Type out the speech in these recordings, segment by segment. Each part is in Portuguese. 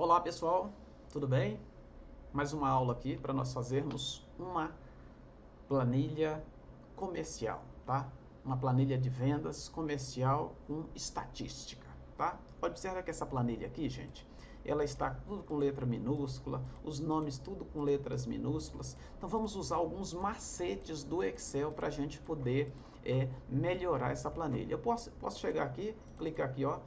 Olá pessoal, tudo bem? Mais uma aula aqui para nós fazermos uma planilha comercial, tá? Uma planilha de vendas comercial com estatística, tá? Observa que essa planilha aqui, gente, ela está tudo com letra minúscula, os nomes tudo com letras minúsculas. Então vamos usar alguns macetes do Excel para a gente poder melhorar essa planilha. Eu posso chegar aqui, clicar aqui, ó,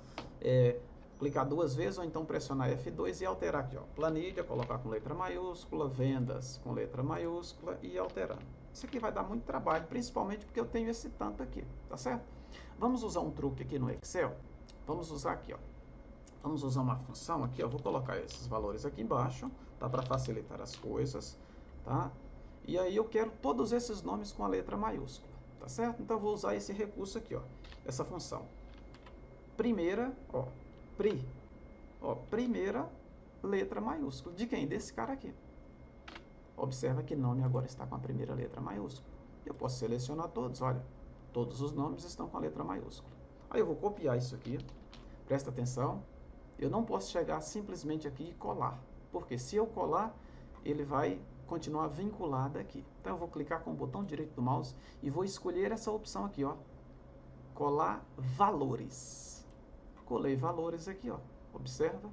clicar duas vezes ou então pressionar F2 e alterar aqui, ó, planilha, colocar com letra maiúscula, vendas com letra maiúscula e alterando. Isso aqui vai dar muito trabalho, principalmente porque eu tenho esse tanto aqui, tá certo? Vamos usar um truque aqui no Excel. Vamos usar aqui, ó. Vamos usar uma função aqui, ó. Vou colocar esses valores aqui embaixo, tá? Para facilitar as coisas, tá? E aí eu quero todos esses nomes com a letra maiúscula, tá certo? Então eu vou usar esse recurso aqui, ó. Essa função. Primeira, ó, primeira letra maiúscula. De quem? Desse cara aqui. Observa que nome agora está com a primeira letra maiúscula. Eu posso selecionar todos, olha. Todos os nomes estão com a letra maiúscula. Aí eu vou copiar isso aqui. Presta atenção. Eu não posso chegar simplesmente aqui e colar. Porque se eu colar, ele vai continuar vinculado aqui. Então eu vou clicar com o botão direito do mouse e vou escolher essa opção aqui, ó. Colar valores. Colei valores aqui, ó. Observa.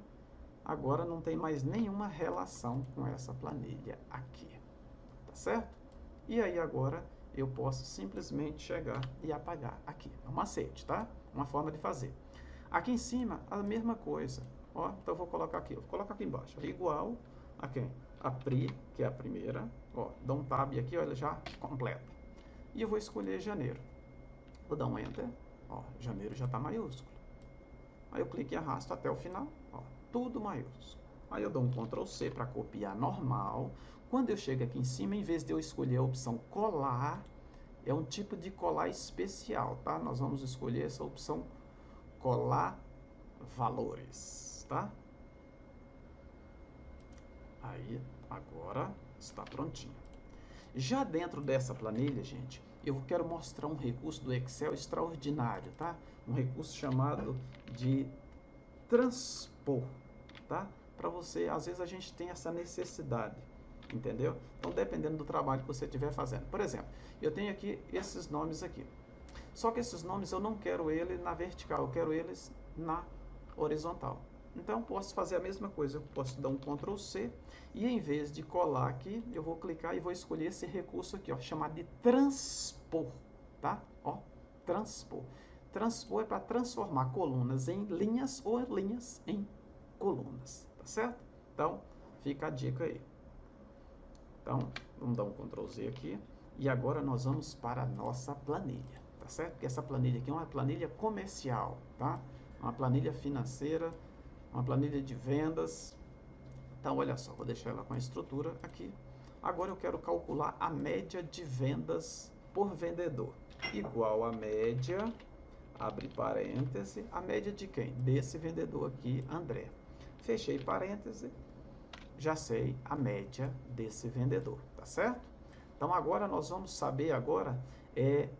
Agora não tem mais nenhuma relação com essa planilha aqui. Tá certo? E aí agora eu posso simplesmente chegar e apagar aqui. É um macete, tá? Uma forma de fazer. Aqui em cima, a mesma coisa. Ó, então eu vou colocar aqui. Vou colocar aqui embaixo. Igual a quem? A PRI, que é a primeira. Ó, dá um tab aqui, ó, ele já completa. E eu vou escolher janeiro. Vou dar um Enter. Ó, janeiro já está maiúsculo. Aí eu clico e arrasto até o final. Ó, tudo maiúsculo. Aí eu dou um Ctrl C para copiar normal. Quando eu chego aqui em cima, em vez de eu escolher a opção colar, é um tipo de colar especial, tá? Nós vamos escolher essa opção colar valores, tá? Aí, agora está prontinho. Já dentro dessa planilha, gente, eu quero mostrar um recurso do Excel extraordinário, tá? Um recurso chamado de transpor, tá? Para você, às vezes a gente tem essa necessidade, entendeu? Então, dependendo do trabalho que você estiver fazendo. Por exemplo, eu tenho aqui esses nomes aqui. Só que esses nomes eu não quero ele na vertical, eu quero eles na horizontal. Então, eu posso fazer a mesma coisa. Eu posso dar um Ctrl C e em vez de colar aqui, eu vou clicar e vou escolher esse recurso aqui, ó, chamado de transpor, tá? Ó, transpor. Transpor é para transformar colunas em linhas ou linhas em colunas, tá certo? Então, fica a dica aí. Então, vamos dar um Ctrl Z aqui. E agora nós vamos para a nossa planilha, tá certo? Porque essa planilha aqui é uma planilha comercial, tá? Uma planilha financeira, uma planilha de vendas. Então, olha só, vou deixar ela com a estrutura aqui. Agora eu quero calcular a média de vendas por vendedor. Igual a média, abre parêntese, a média de quem? Desse vendedor aqui, André. Fechei parêntese, já sei a média desse vendedor, tá certo? Então agora nós vamos saber agora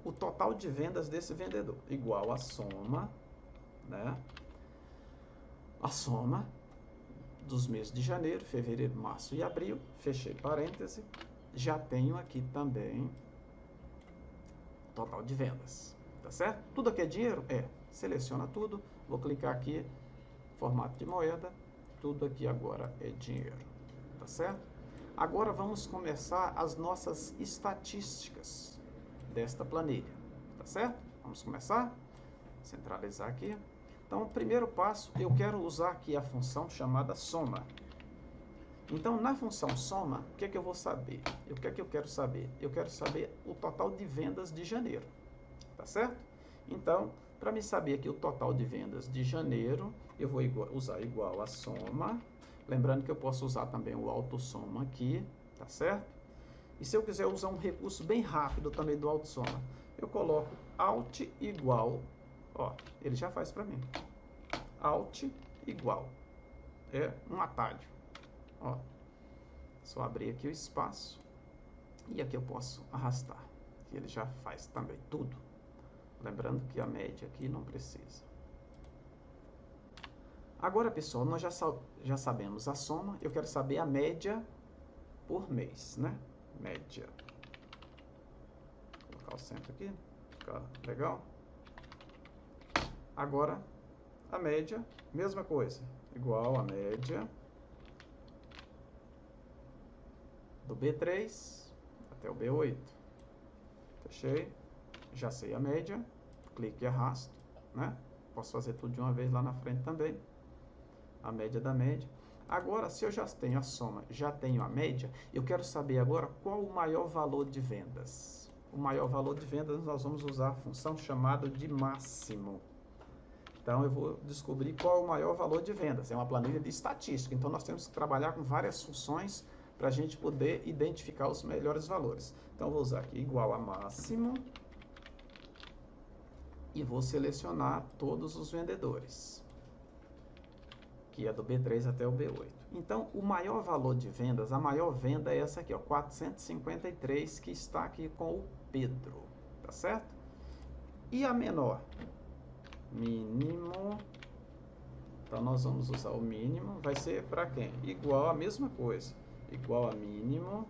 o total de vendas desse vendedor, igual a soma, né? A soma dos meses de janeiro, fevereiro, março e abril, fechei parêntese, já tenho aqui também total de vendas, tá certo? Tudo aqui é dinheiro? É. Seleciona tudo, vou clicar aqui, formato de moeda, tudo aqui agora é dinheiro, tá certo? Agora vamos começar as nossas estatísticas desta planilha, tá certo? Vamos começar? Centralizar aqui. Então, o primeiro passo, eu quero usar aqui a função chamada soma. Então, na função soma, o que é que eu vou saber? O que é que eu quero saber? Eu quero saber o total de vendas de janeiro, tá certo? Então, para me saber aqui o total de vendas de janeiro, eu vou usar igual a soma. Lembrando que eu posso usar também o autossoma aqui, tá certo? E se eu quiser usar um recurso bem rápido também do autossoma, eu coloco alt igual, ó, ele já faz para mim. Alt igual, é um atalho, ó. Só abrir aqui o espaço e aqui eu posso arrastar, que ele já faz também tudo. Lembrando que a média aqui não precisa. Agora, pessoal, nós já sabemos a soma, eu quero saber a média por mês, né? Média. Vou colocar o centro aqui, fica legal. Agora, a média, mesma coisa, igual a média do B3 até o B8. Fechei, já sei a média, clique e arrasto, né? Posso fazer tudo de uma vez lá na frente também. A média da média. Agora, se eu já tenho a soma, já tenho a média, eu quero saber agora qual o maior valor de vendas. O maior valor de vendas, nós vamos usar a função chamada de máximo. Então, eu vou descobrir qual é o maior valor de vendas. É uma planilha de estatística, então nós temos que trabalhar com várias funções para a gente poder identificar os melhores valores. Então, eu vou usar aqui igual a máximo e vou selecionar todos os vendedores, que é do B3 até o B8. Então, o maior valor de vendas, a maior venda é essa aqui, ó, 453, que está aqui com o Pedro, tá certo? E a menor? Mínimo. Então, nós vamos usar o mínimo, vai ser para quem? Igual a mesma coisa, igual a mínimo.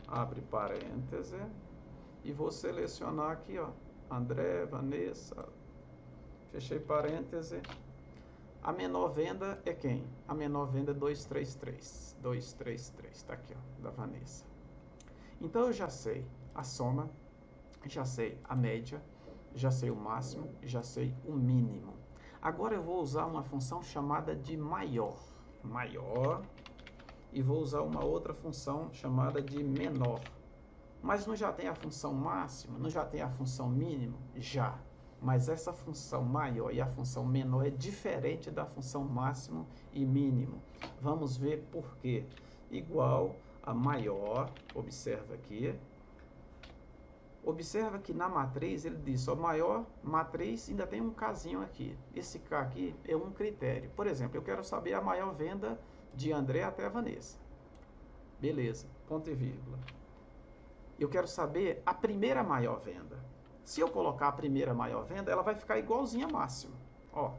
Abre parêntese e vou selecionar aqui, ó, André, Vanessa, fechei parêntese. A menor venda é quem? A menor venda é 233. 233, tá aqui, ó, da Vanessa. Então eu já sei a soma, já sei a média, já sei o máximo, já sei o mínimo. Agora eu vou usar uma função chamada de maior. Maior. E vou usar uma outra função chamada de menor. Mas não já tem a função máxima? Não já tem a função mínimo? Já. Mas essa função maior e a função menor é diferente da função máximo e mínimo. Vamos ver por quê. Igual a maior, observa aqui. Observa que na matriz ele diz, ó, maior matriz, ainda tem um casinho aqui. Esse K aqui é um critério. Por exemplo, eu quero saber a maior venda de André até a Vanessa. Beleza, ponto e vírgula. Eu quero saber a primeira maior venda. Se eu colocar a primeira maior venda, ela vai ficar igualzinha a máxima. Ó,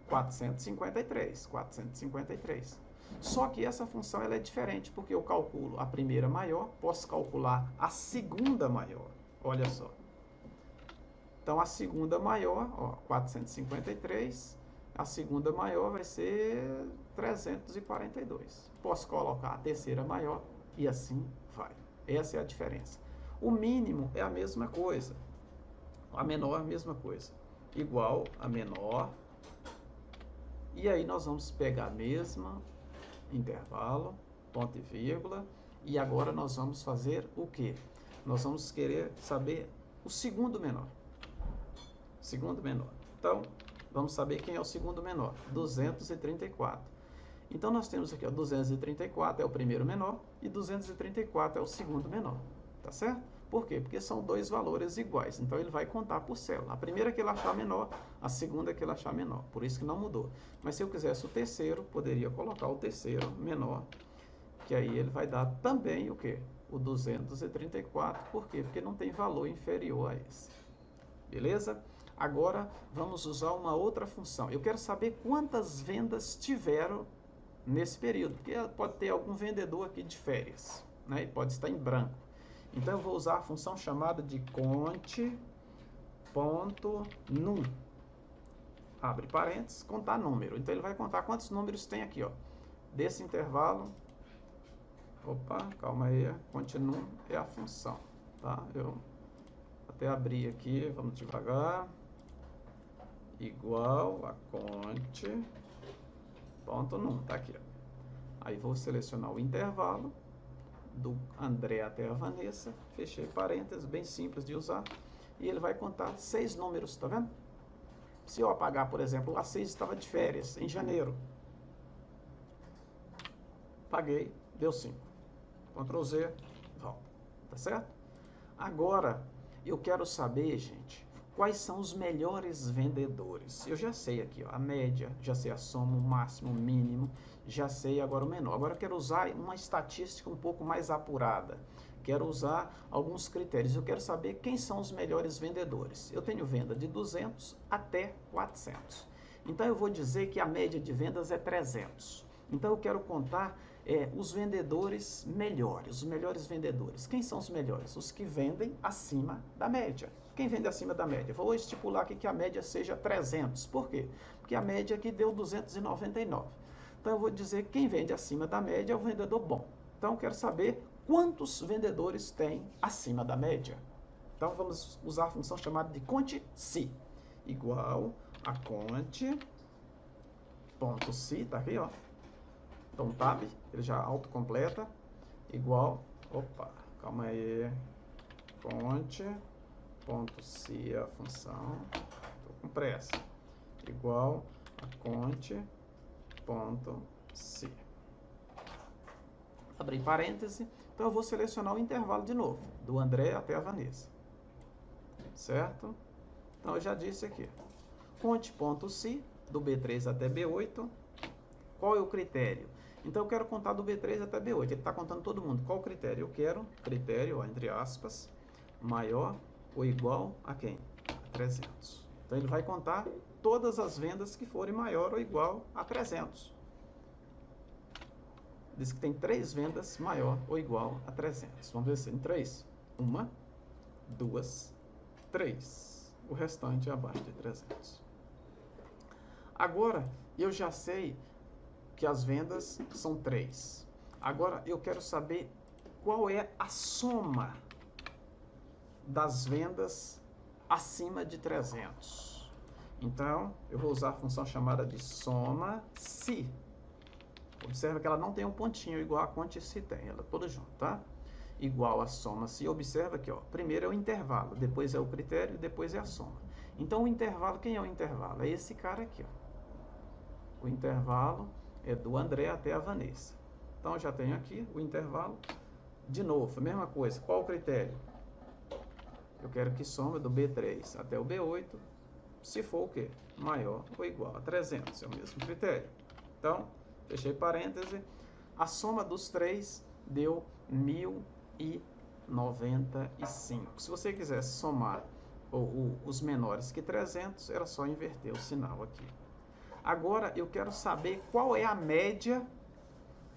453, 453. Só que essa função ela é diferente, porque eu calculo a primeira maior, posso calcular a segunda maior. Olha só. Então, a segunda maior, ó, 453, a segunda maior vai ser 342. Posso colocar a terceira maior e assim vai. Essa é a diferença. O mínimo é a mesma coisa. A menor é a mesma coisa. Igual a menor. E aí nós vamos pegar a mesma intervalo, ponto e vírgula. E agora nós vamos fazer o quê? Nós vamos querer saber o segundo menor. Segundo menor. Então, vamos saber quem é o segundo menor. 234. Então, nós temos aqui, ó, 234 é o primeiro menor e 234 é o segundo menor. Tá certo? Por quê? Porque são dois valores iguais. Então, ele vai contar por célula. A primeira que ele achar menor, a segunda que ele achar menor. Por isso que não mudou. Mas se eu quisesse o terceiro, poderia colocar o terceiro menor. Que aí ele vai dar também o quê? O 234. Por quê? Porque não tem valor inferior a esse. Beleza? Agora, vamos usar uma outra função. Eu quero saber quantas vendas tiveram nesse período, porque pode ter algum vendedor aqui de férias, né? E pode estar em branco. Então, eu vou usar a função chamada de conte.num. Abre parênteses, contar número. Então, ele vai contar quantos números tem aqui, ó. Desse intervalo. Opa, calma aí. Conte.num é a função, tá? Eu até abri aqui, vamos devagar. Igual a conte.num, tá aqui, ó. Aí vou selecionar o intervalo do André até a Vanessa, fechei parênteses, bem simples de usar, e ele vai contar 6 números, tá vendo? Se eu apagar, por exemplo, a 6 estava de férias, em janeiro. Apaguei, deu 5. Ctrl Z, volta, tá certo? Agora, eu quero saber, gente, quais são os melhores vendedores. Eu já sei aqui, ó, a média, já sei a soma, o máximo, o mínimo, já sei agora o menor. Agora eu quero usar uma estatística um pouco mais apurada. quero usar alguns critérios. Eu quero saber quem são os melhores vendedores. Eu tenho venda de 200 até 400. Então, eu vou dizer que a média de vendas é 300. Então, eu quero contar os vendedores melhores, os melhores vendedores. Quem são os melhores? Os que vendem acima da média. Quem vende acima da média? Vou estipular aqui que a média seja 300. Por quê? Porque a média aqui deu 299. Então, eu vou dizer que quem vende acima da média é o vendedor bom. Então, eu quero saber quantos vendedores tem acima da média. Então, vamos usar a função chamada de conte-se, igual a conte.se, tá aqui, ó. Então, tab, ele já autocompleta, igual, calma aí, conte.se, a função, tô com pressa, igual a conte.se. Abrir parêntese, então eu vou selecionar o intervalo de novo, do André até a Vanessa, certo? Então, eu já disse aqui, conte.se, do B3 até B8, qual é o critério? Então, eu quero contar do B3 até B8. Ele está contando todo mundo. Qual o critério? Eu quero critério, ó, entre aspas, maior ou igual a quem? A 300. Então, ele vai contar todas as vendas que forem maior ou igual a 300. Diz que tem 3 vendas maior ou igual a 300. Vamos ver se tem 3. 1, 2, 3. O restante é abaixo de 300. Agora, eu já sei que as vendas são 3. Agora, eu quero saber qual é a soma das vendas acima de 300. Então, eu vou usar a função chamada de soma-se. Observa que ela não tem um pontinho igual a conte-se tem, ela toda junto, tá? Igual a soma-se. Observa aqui, ó. Primeiro é o intervalo, depois é o critério, depois é a soma. Então, o intervalo, quem é o intervalo? É esse cara aqui, ó. O intervalo é do André até a Vanessa. Então, já tenho aqui o intervalo. De novo, a mesma coisa. Qual o critério? Eu quero que soma do B3 até o B8, se for o quê? Maior ou igual a 300. É o mesmo critério. Então, fechei parêntese. A soma dos 3 deu 1095. Se você quisesse somar os menores que 300, era só inverter o sinal aqui. Agora, eu quero saber qual é a média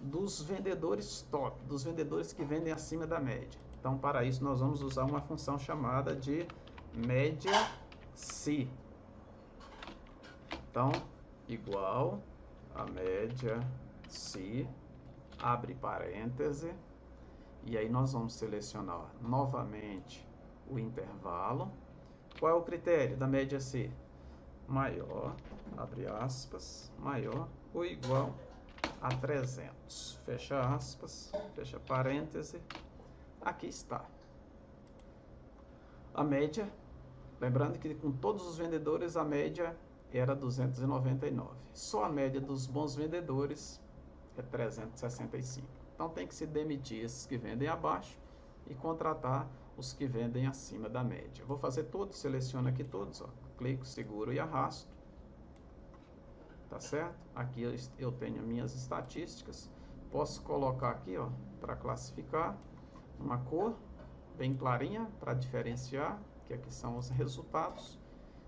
dos vendedores top, dos vendedores que vendem acima da média. Então, para isso, nós vamos usar uma função chamada de média-se. Então, igual a média-se, abre parêntese, e aí nós vamos selecionar novamente o intervalo. Qual é o critério da média-se? Maior, abre aspas, maior ou igual a 300. Fecha aspas, fecha parêntese. Aqui está. A média, lembrando que com todos os vendedores a média era 299. Só a média dos bons vendedores é 365. Então tem que se demitir esses que vendem abaixo e contratar os que vendem acima da média. Vou fazer todos, seleciono aqui todos, ó. Clico, seguro e arrasto. Tá certo? Aqui eu tenho minhas estatísticas. Posso colocar aqui, ó, para classificar, uma cor bem clarinha para diferenciar, que aqui são os resultados.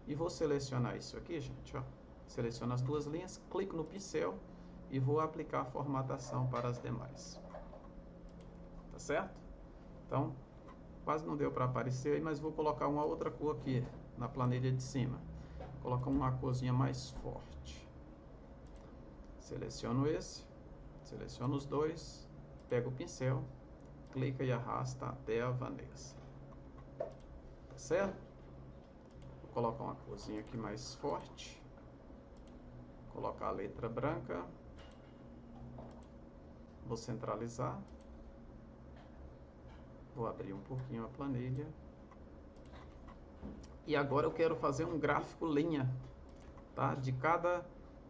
E vou selecionar isso aqui, gente, ó. Seleciono as duas linhas, clico no pincel e vou aplicar a formatação para as demais. Tá certo? Então, quase não deu para aparecer aí, mas vou colocar uma outra cor aqui na planilha de cima. Vou colocar uma corzinha mais forte. Seleciono esse, seleciono os dois, pego o pincel, clica e arrasta até a Vanessa. Tá certo? Vou colocar uma corzinha aqui mais forte. Colocar a letra branca. Vou centralizar. Vou abrir um pouquinho a planilha. E agora eu quero fazer um gráfico linha, tá? De cada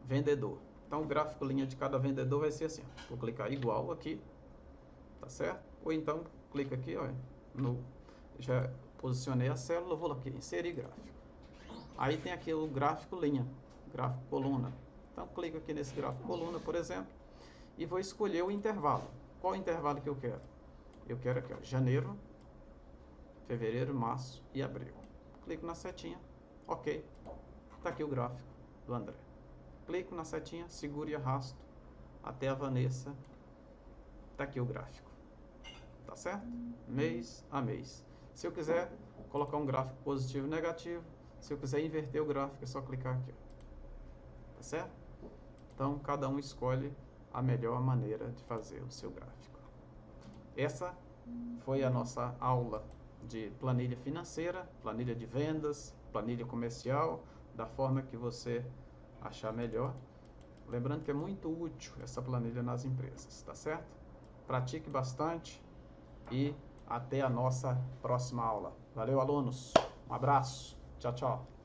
vendedor. Então, o gráfico linha de cada vendedor vai ser assim. Vou clicar igual aqui, tá certo? Ou então, clica aqui, ó, já posicionei a célula, vou aqui, inserir gráfico. Aí tem aqui o gráfico linha, gráfico coluna. Então, clico aqui nesse gráfico coluna, por exemplo, e vou escolher o intervalo. Qual o intervalo que eu quero? Eu quero aqui, ó, janeiro, fevereiro, março e abril. Clico na setinha, ok. Está aqui o gráfico do André. Clico na setinha, seguro e arrasto até a Vanessa. Está aqui o gráfico. Tá certo? Mês a mês. Se eu quiser colocar um gráfico positivo e negativo, se eu quiser inverter o gráfico, é só clicar aqui. Ó. Tá certo? Então, cada um escolhe a melhor maneira de fazer o seu gráfico. Essa foi a nossa aula de planilha financeira, planilha de vendas, planilha comercial, da forma que você achar melhor. Lembrando que é muito útil essa planilha nas empresas, tá certo? Pratique bastante e até a nossa próxima aula. Valeu, alunos. Um abraço. Tchau, tchau.